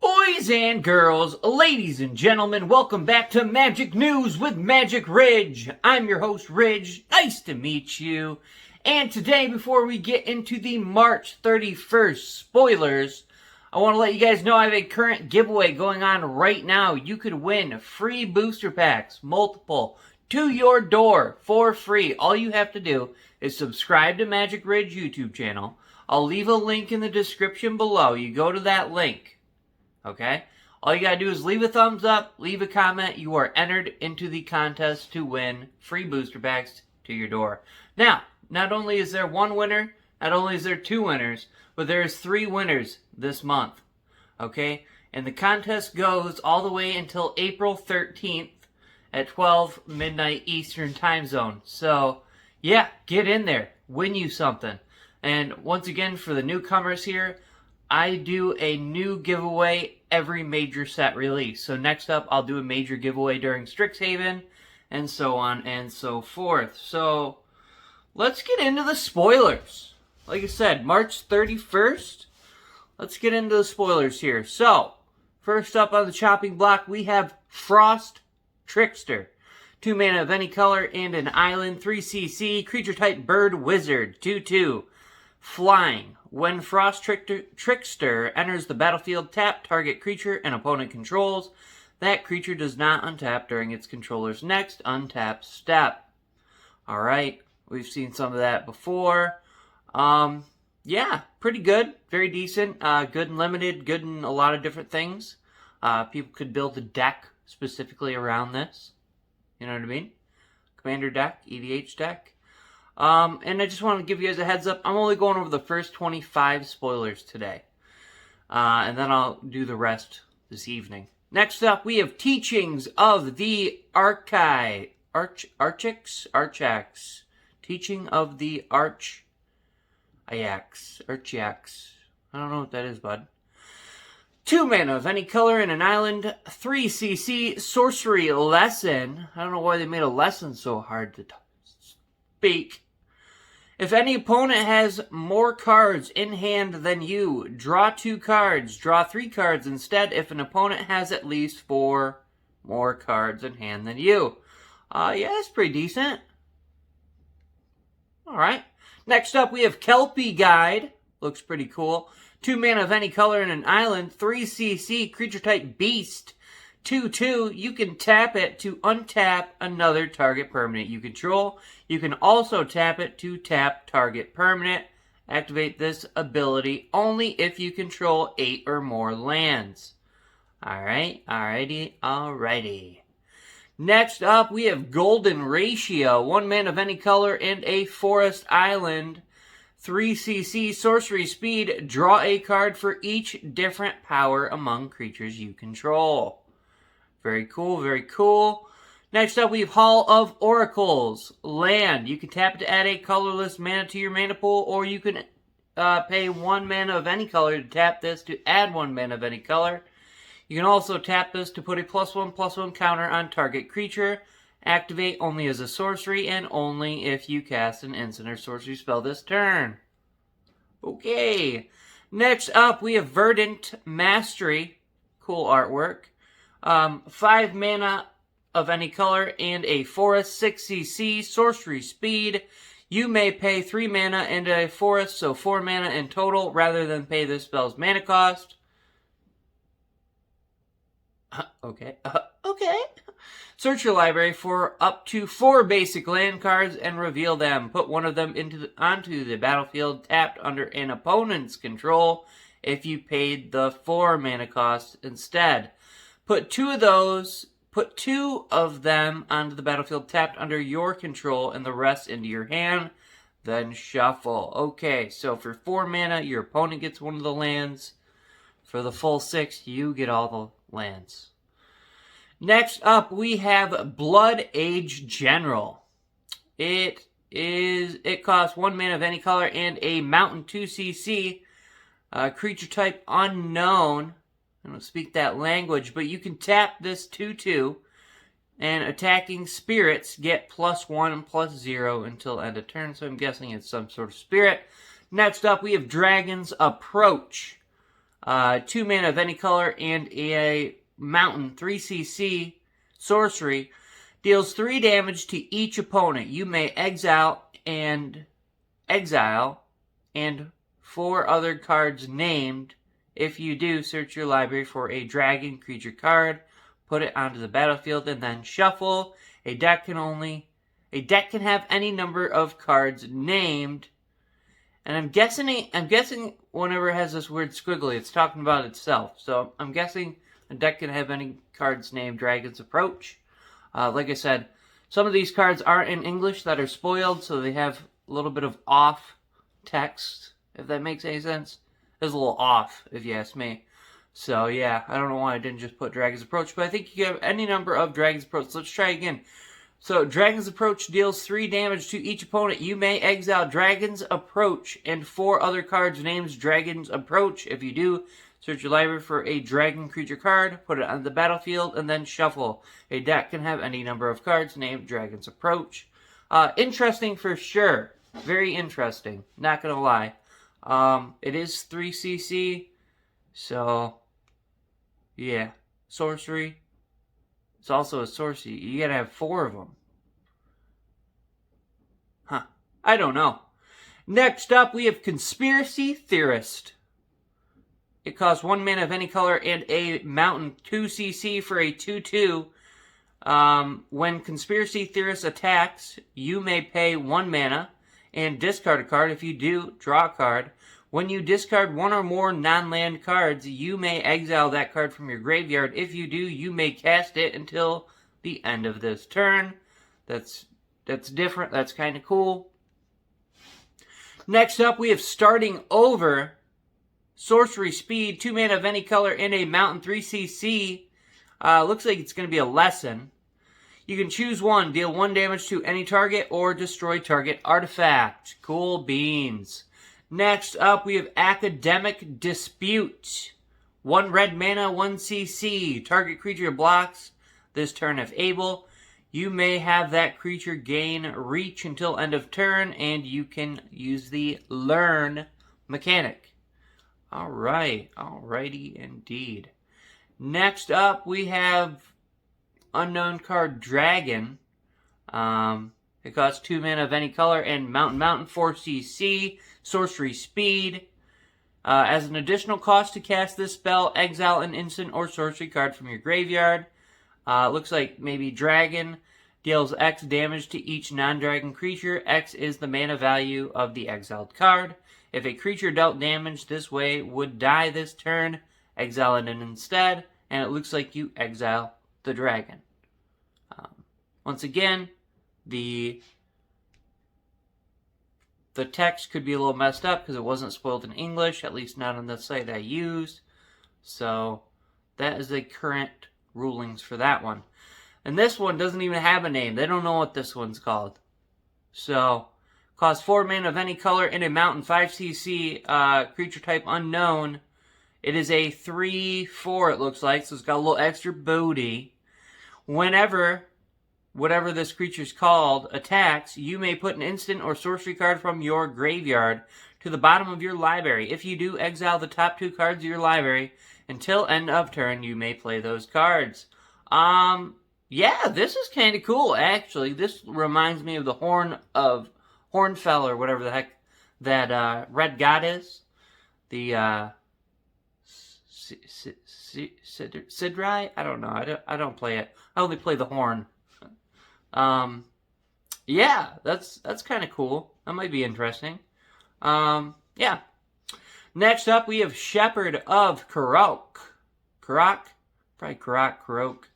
Boys and girls, ladies and gentlemen, welcome back to Magic News with Magic Ridge. I'm your host, Ridge. Nice to meet you. And today, before we get into the March 31st spoilers, I want to let you guys know I have a current giveaway going on right now. You could win free booster packs, multiple, to your door for free. All you have to do is subscribe to Magic Ridge YouTube channel. I'll leave a link in the description below. You go to that link. Okay? All you gotta do is leave a thumbs up, leave a comment. You are entered into the contest to win free booster packs to your door. Now, not only is there one winner, not only is there two winners, but there's three winners this month. Okay? And the contest goes all the way until April 13th at 12 midnight Eastern time zone. So, yeah, get in there. Win you something. And once again, for the newcomers here, I do a new giveaway every major set release. So next up, I'll do a major giveaway during Strixhaven, and so on and so forth. So let's get into the spoilers. Like I said, March 31st. Let's get into the spoilers here. So, first up on the chopping block, we have Frost Trickster. 2 mana of any color and an island, 3 CC, creature type bird wizard, 2/2. Flying. When Frost Trickster enters the battlefield, tap target creature an opponent controls. That creature does not untap during its controller's next untap step. Alright, we've seen some of that before. Yeah, pretty good. Very decent. Good and limited. Good in a lot of different things. People could build a deck specifically around this. You know what I mean? Commander deck, EDH deck. And I just want to give you guys a heads up. I'm only going over the first 25 spoilers today. And then I'll do the rest this evening. Next up, we have Teachings of the Archax. Teaching of the Archax. I don't know what that is, bud. 2 mana of any color in an island. 3 CC. Sorcery lesson. I don't know why they made a lesson so hard to speak. If any opponent has more cards in hand than you, draw 2 cards. Draw 3 cards instead if an opponent has at least 4 more cards in hand than you. Yeah, that's pretty decent. Alright. Next up, we have Kelpie Guide. Looks pretty cool. 2 mana of any color in an island. 3 CC, creature type beast. 2/2, you can tap it to untap another target permanent you control. You can also tap it to tap target permanent. Activate this ability only if you control 8 or more lands. Alrighty. Next up, we have Golden Ratio. 1 mana of any color and a forest island. 3 CC, sorcery speed. Draw a card for each different power among creatures you control. Very cool, very cool. Next up, we have Hall of Oracles. Land. You can tap it to add a colorless mana to your mana pool, or you can pay 1 mana of any color to tap this to add 1 mana of any color. You can also tap this to put a +1/+1 counter on target creature. Activate only as a sorcery, and only if you cast an instant or sorcery spell this turn. Okay. Next up, we have Verdant Mastery. Cool artwork. 5 mana of any color and a forest, 6 CC, sorcery speed. You may pay 3 mana and a forest, so 4 mana in total, rather than pay this spell's mana cost. Okay. Search your library for up to 4 basic land cards and reveal them. Put one of them onto the battlefield tapped under an opponent's control if you paid the 4 mana cost instead. Put 2 of them onto the battlefield tapped under your control and the rest into your hand. Then shuffle. Okay, so for 4 mana, your opponent gets one of the lands. For the full 6, you get all the lands. Next up, we have Blood Age General. It costs 1 mana of any color and a mountain 2 CC. Creature type unknown. I don't speak that language, but you can tap this 2/2, and attacking spirits get +1 and +0 until end of turn, so I'm guessing it's some sort of spirit. Next up, we have Dragon's Approach. 2 mana of any color, and a mountain, 3cc, sorcery. Deals 3 damage to each opponent. You may exile and 4 other cards named. If you do, search your library for a dragon creature card, put it onto the battlefield, and then shuffle. A deck can have any number of cards named. And I'm guessing whenever it has this weird squiggly, it's talking about itself. So I'm guessing a deck can have any cards named Dragon's Approach. Like I said, some of these cards are in English that are spoiled, so they have a little bit of off text, if that makes any sense. It's a little off, if you ask me. So yeah, I don't know why I didn't just put Dragon's Approach, but I think you can have any number of Dragon's Approach. Let's try again. So, Dragon's Approach deals 3 damage to each opponent. You may exile Dragon's Approach and 4 other cards named Dragon's Approach. If you do, search your library for a dragon creature card, put it on the battlefield, and then shuffle. A deck can have any number of cards named Dragon's Approach. Interesting for sure. Very interesting. Not gonna lie. It is 3cc, so yeah. Sorcery. It's also a sorcery. You gotta have 4 of them. Huh. I don't know. Next up, we have Conspiracy Theorist. It costs 1 mana of any color and a mountain, 2cc for a 2/2. When Conspiracy Theorist attacks, you may pay 1 mana and discard a card. If you do, draw a card. When you discard 1 or more non-land cards, you may exile that card from your graveyard. If you do, you may cast it until the end of this turn. That's different. That's kind of cool. Next up, we have Starting Over. Sorcery Speed, 2 mana of any color, and a mountain, 3cc. Looks like it's going to be a lesson. You can choose one. Deal 1 damage to any target or destroy target artifact. Cool beans. Next up, we have Academic Dispute. 1 red mana, 1cc. Target creature blocks this turn if able. You may have that creature gain reach until end of turn, and you can use the Learn mechanic. Alrighty indeed. Next up, we have Unknown Card Dragon. It costs 2 mana of any color and mountain, 4cc. Sorcery Speed. As an additional cost to cast this spell, exile an instant or sorcery card from your graveyard. Looks like maybe Dragon. Deals X damage to each non-dragon creature. X is the mana value of the exiled card. If a creature dealt damage this way would die this turn, exile it instead, and it looks like you exile the dragon. Once again, the text could be a little messed up because it wasn't spoiled in English, at least not on the site I used. So that is the current rulings for that one. And this one doesn't even have a name. They don't know what this one's called. So, costs 4 mana of any color and a mountain, 5cc, creature type unknown. It is a 3/4, it looks like, so it's got a little extra booty. Whenever whatever this creature's called attacks, you may put an instant or sorcery card from your graveyard to the bottom of your library. If you do, exile the top 2 cards of your library. Until end of turn, you may play those cards. Yeah, this is kind of cool, actually. This reminds me of the Hornfell, or whatever the heck that red god is. The Sidrai? I don't know. I don't play it. I only play the horn. Yeah, that's kind of cool. That might be interesting. Yeah. Next up, we have Shepherd of Karok. Probably Croak.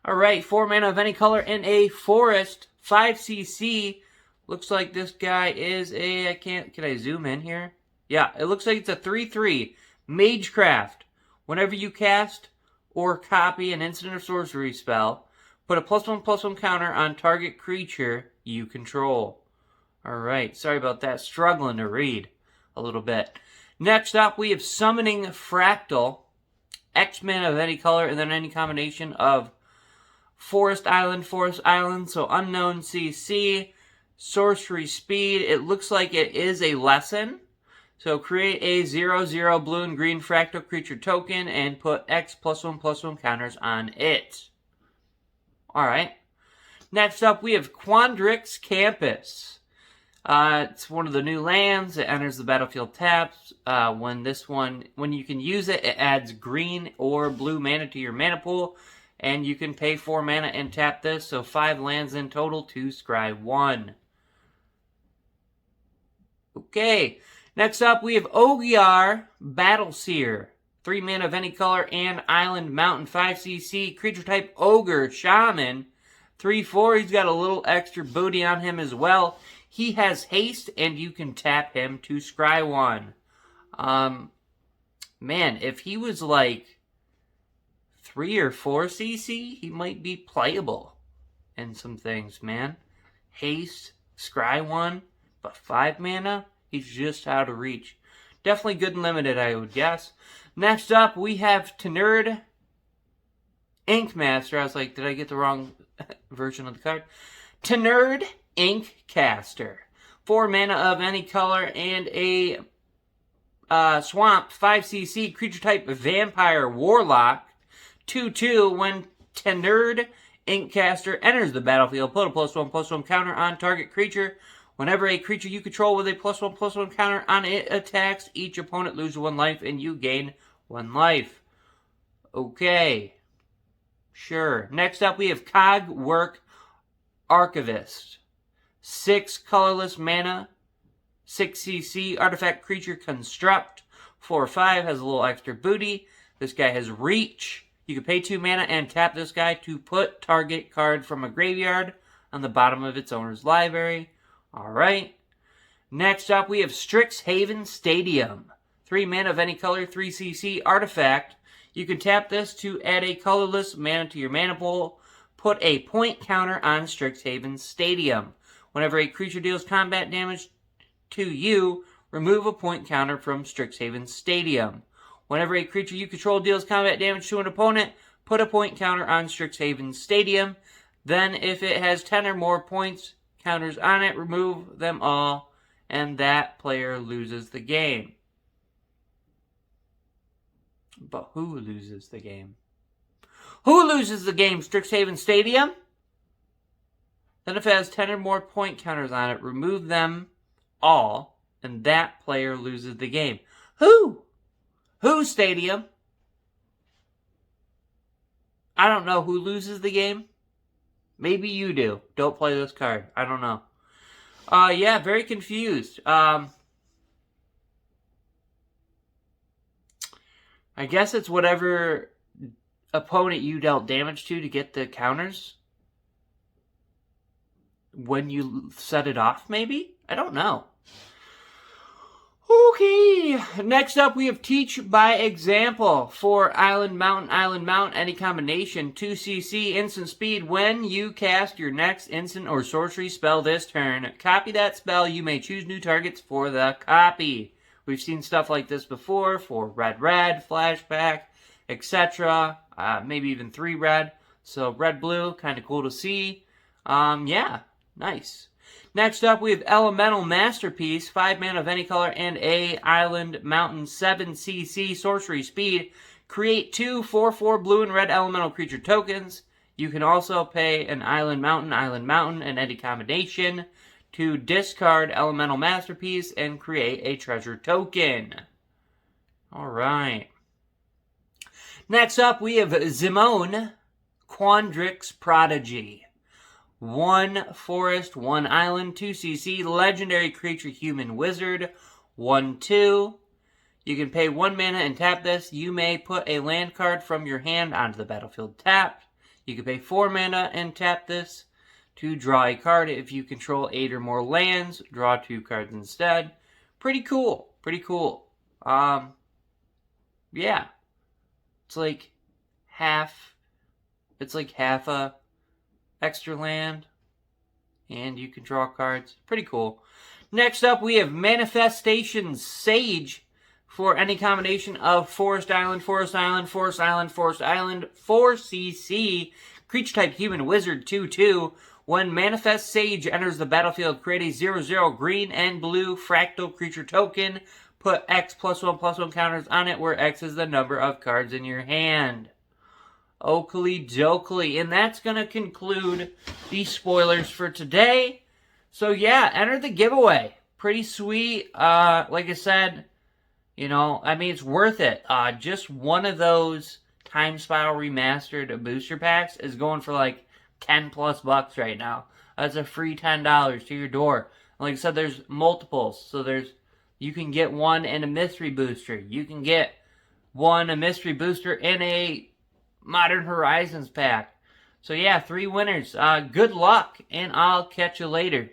Alright, 4 mana of any color and a forest, 5cc. Looks like this guy is a, can I zoom in here? Yeah, it looks like it's a 3/3 Magecraft. Whenever you cast or copy an instant or sorcery spell, put a +1/+1 counter on target creature you control. Alright, sorry about that. Struggling to read a little bit. Next up, we have Summoning Fractal. X mana of any color, and then any combination of Forest Island, so unknown CC, Sorcery Speed. It looks like it is a lesson. So create a 0/0 blue and green fractal creature token and put X +1/+1 counters on it. Alright. Next up, we have Scribes Campus. It's one of the new lands. It enters the battlefield tapped. When you can use it, it adds green or blue mana to your mana pool. And you can pay 4 mana and tap this. So 5 lands in total to scry 1. Okay. Next up, we have Ogre Seer. 3 mana of any color and island mountain 5cc. Creature type Ogre Shaman. 3/4. He's got a little extra booty on him as well. He has haste and you can tap him to scry 1. Man, if he was like 3 or 4 CC, he might be playable in some things, man. Haste, scry 1, but 5 mana? He's just out of reach. Definitely good and limited, I would guess. Next up, we have Tenerd Ink Master. I was like, did I get the wrong version of the card? Tenerd Ink Caster. 4 mana of any color and a swamp 5cc creature type Vampire Warlock. 2/2. When Tenerd Ink Caster enters the battlefield, put a +1/+1 counter on target creature. Whenever a creature you control with a +1/+1 counter on it attacks, each opponent loses 1 life and you gain 1 life. Okay. Sure. Next up, we have Cog Work Archivist. 6 colorless mana, 6cc artifact creature construct. 4/5 has a little extra booty. This guy has reach. You can pay 2 mana and tap this guy to put target card from a graveyard on the bottom of its owner's library. Alright. Next up, we have Strixhaven Stadium. 3 mana of any color, 3cc artifact. You can tap this to add a colorless mana to your mana pool. Put a point counter on Strixhaven Stadium. Whenever a creature deals combat damage to you, remove a point counter from Strixhaven Stadium. Whenever a creature you control deals combat damage to an opponent, put a point counter on Strixhaven Stadium. Then, if it has 10 or more points counters on it, remove them all, and that player loses the game. But who loses the game? Who loses the game? Strixhaven Stadium? Then if it has 10 or more point counters on it, remove them all, and that player loses the game. Who? Who, Stadium? I don't know who loses the game. Maybe you do. Don't play this card. I don't know. Yeah, very confused. I guess it's whatever opponent you dealt damage to get the counters when you set it off, maybe? I don't know. Okay, next up we have Teach by Example. For Island Mountain, any combination. 2cc, instant speed. When you cast your next instant or sorcery spell this turn, copy that spell. You may choose new targets for the copy. We've seen stuff like this before for red, flashback, etc. Maybe even 3 red. So red, blue, kind of cool to see. Yeah, nice. Next up, we have Elemental Masterpiece, 5 mana of any color, and a Island Mountain 7cc sorcery speed. Create 2 4/4 blue and red elemental creature tokens. You can also pay an Island Mountain, and any combination to discard Elemental Masterpiece and create a treasure token. Alright. Next up, we have Zimone Quandrix Prodigy. 1 forest, 1 island, 2cc, legendary creature, human wizard, 1/2. You can pay 1 mana and tap this. You may put a land card from your hand onto the battlefield tapped. You can pay 4 mana and tap this to draw a card. If you control 8 or more lands, draw 2 cards instead. Pretty cool. Pretty cool. Yeah. It's like half a extra land, and you can draw cards. Pretty cool. Next up, we have Manifestation Sage for any combination of Forest Island, 4cc, creature type human wizard, 2/2. When Manifest Sage enters the battlefield, create a 0/0 green and blue fractal creature token. put X +1/+1 counters on it, where X is the number of cards in your hand. Oakley dokley. And that's going to conclude the spoilers for today. So yeah, enter the giveaway. Pretty sweet. Like I said, you know, I mean, it's worth it. Just one of those Time Spiral Remastered booster packs is going for like $10+ right now. That's a free $10 to your door. And like I said, there's multiples. So you can get one in a mystery booster. You can get a mystery booster in a Modern Horizons pack. So yeah, 3 winners. Good luck, and I'll catch you later.